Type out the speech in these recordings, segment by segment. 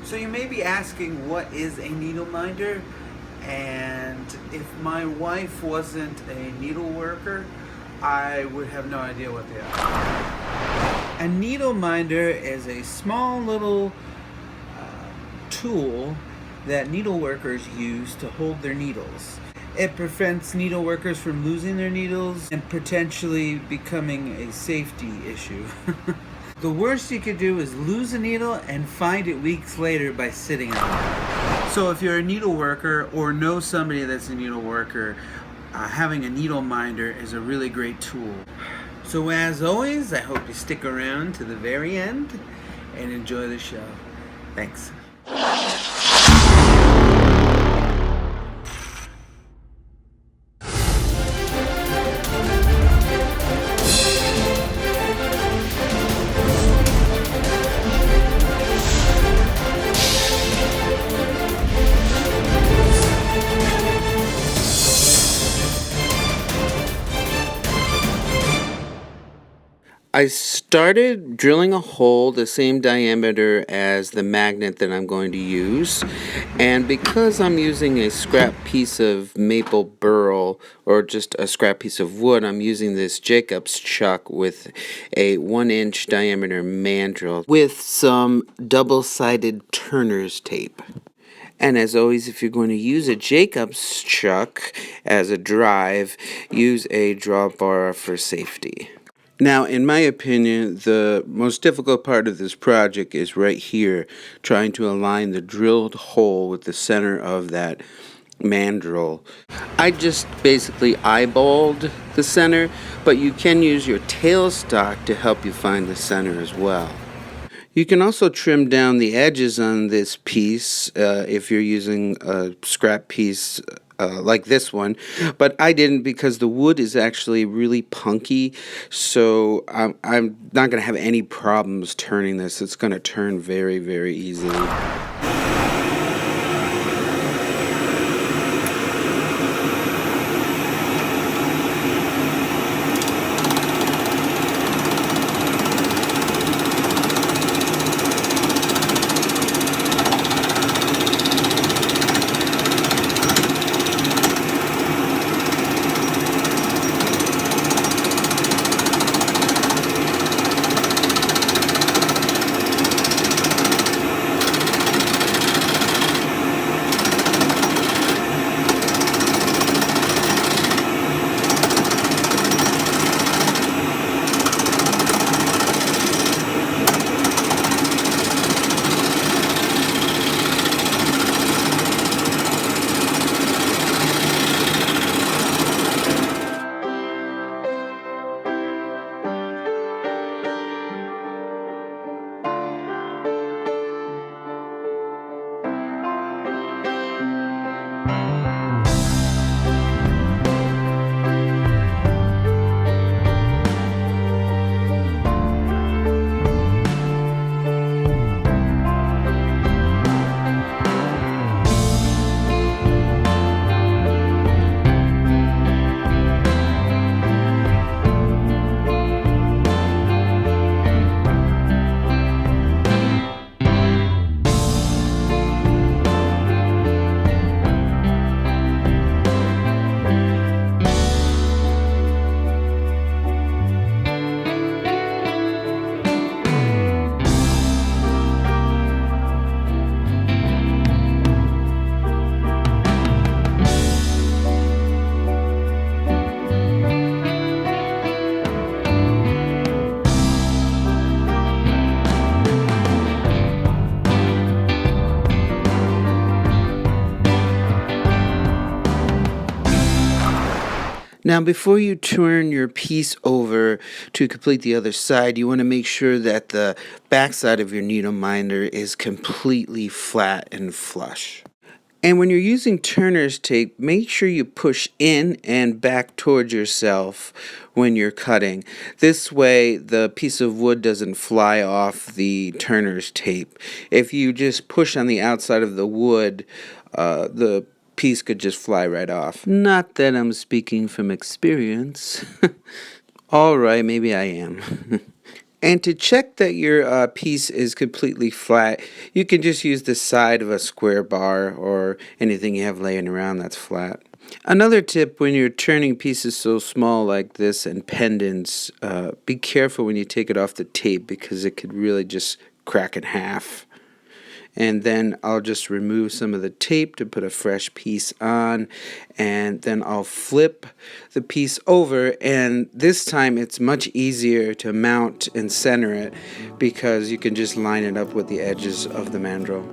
So you may be asking, what is a needle minder? And if my wife wasn't a needle worker, I would have no idea what they are. A needle minder is a small little tool that needle workers use to hold their needles. It prevents needle workers from losing their needles and potentially becoming a safety issue. The worst you could do is lose a needle and find it weeks later by sitting on it. So if you're a needle worker or know somebody that's a needle worker, having a needle minder is a really great tool. So as always, I hope you stick around to the very end and enjoy the show. Thanks. I started drilling a hole the same diameter as the magnet that I'm going to use, and because I'm using a scrap piece of maple burl or just a scrap piece of wood, I'm using this ACK'S chuck with a 1-inch diameter mandrel with some double-sided turner's tape. And as always, if you're going to use a ACK'S chuck as a drive, use a drawbar for safety. Now, in my opinion, the most difficult part of this project is right here, trying to align the drilled hole with the center of that mandrel. I just basically eyeballed the center, but you can use your tailstock to help you find the center as well. You can also trim down the edges on this piece if you're using a scrap piece like this one, but I didn't because the wood is actually really punky, so I'm not going to have any problems turning this. It's going to turn very, very easily. Now, before you turn your piece over to complete the other side, you want to make sure that the back side of your needle minder is completely flat and flush. And when you're using turner's tape, make sure you push in and back towards yourself when you're cutting. This way, the piece of wood doesn't fly off the turner's tape. If you just push on the outside of the wood, the piece could just fly right off. Not that I'm speaking from experience. All right, maybe I am. And to check that your piece is completely flat, you can just use the side of a square bar or anything you have laying around that's flat. Another tip when you're turning pieces so small like this and pendants, be careful when you take it off the tape because it could really just crack in half. And then I'll just remove some of the tape to put a fresh piece on, and then I'll flip the piece over, and this time it's much easier to mount and center it because you can just line it up with the edges of the mandrel.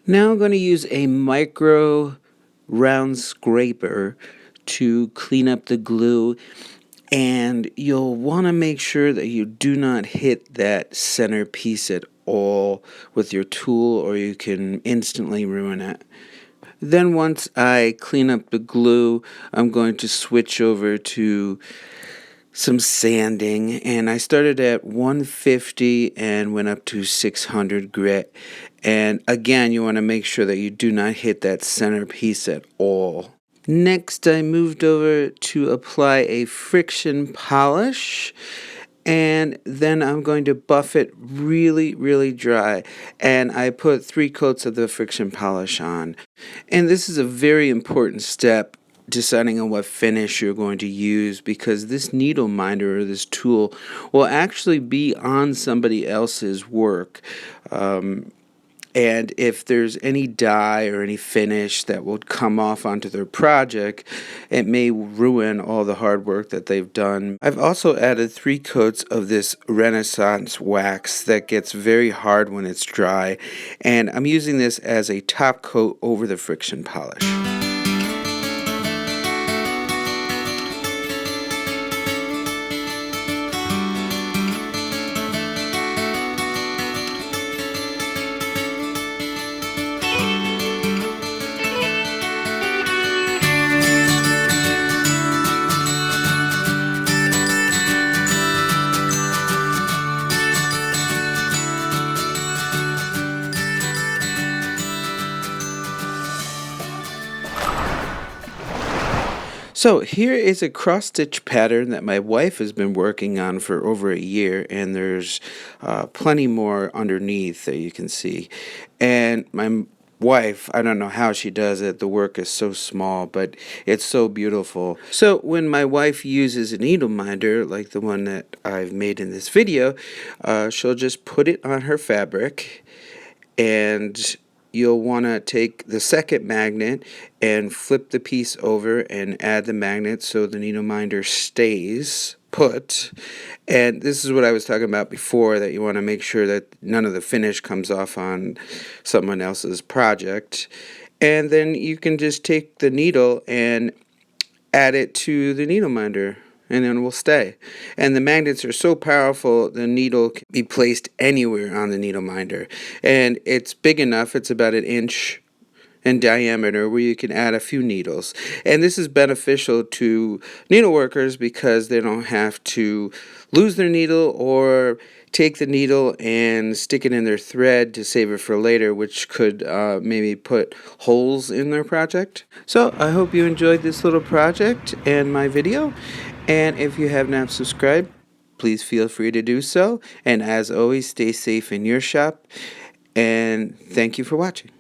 Now I'm going to use a micro round scraper to clean up the glue, and you'll want to make sure that you do not hit that center piece at all with your tool or you can instantly ruin it. Then once I clean up the glue, I'm going to switch over to some sanding, and I started at 150 and went up to 600 grit. And again, you want to make sure that you do not hit that center piece at all. Next, I moved over to apply a friction polish, and then I'm going to buff it really, really dry. And I put 3 coats of the friction polish on. And this is a very important step deciding on what finish you're going to use, because this needle minder or this tool will actually be on somebody else's work. And if there's any dye or any finish that will come off onto their project, it may ruin all the hard work that they've done. I've also added 3 coats of this Renaissance wax that gets very hard when it's dry, and I'm using this as a top coat over the friction polish. So here is a cross-stitch pattern that my wife has been working on for over a year, and there's plenty more underneath that you can see. And my wife, I don't know how she does it, the work is so small, but it's so beautiful. So when my wife uses a needle minder, like the one that I've made in this video, she'll just put it on her fabric, and you'll want to take the second magnet and flip the piece over and add the magnet so the needle minder stays put. And this is what I was talking about before, that you want to make sure that none of the finish comes off on someone else's project. And then you can just take the needle and add it to the needle minder, and then we'll stay. And the magnets are so powerful, the needle can be placed anywhere on the needle minder. And it's big enough, it's about 1 inch in diameter, where you can add a few needles. And this is beneficial to needleworkers because they don't have to lose their needle or take the needle and stick it in their thread to save it for later, which could maybe put holes in their project. So I hope you enjoyed this little project and my video. And if you have not subscribed, please feel free to do so. And as always, stay safe in your shop. And thank you for watching.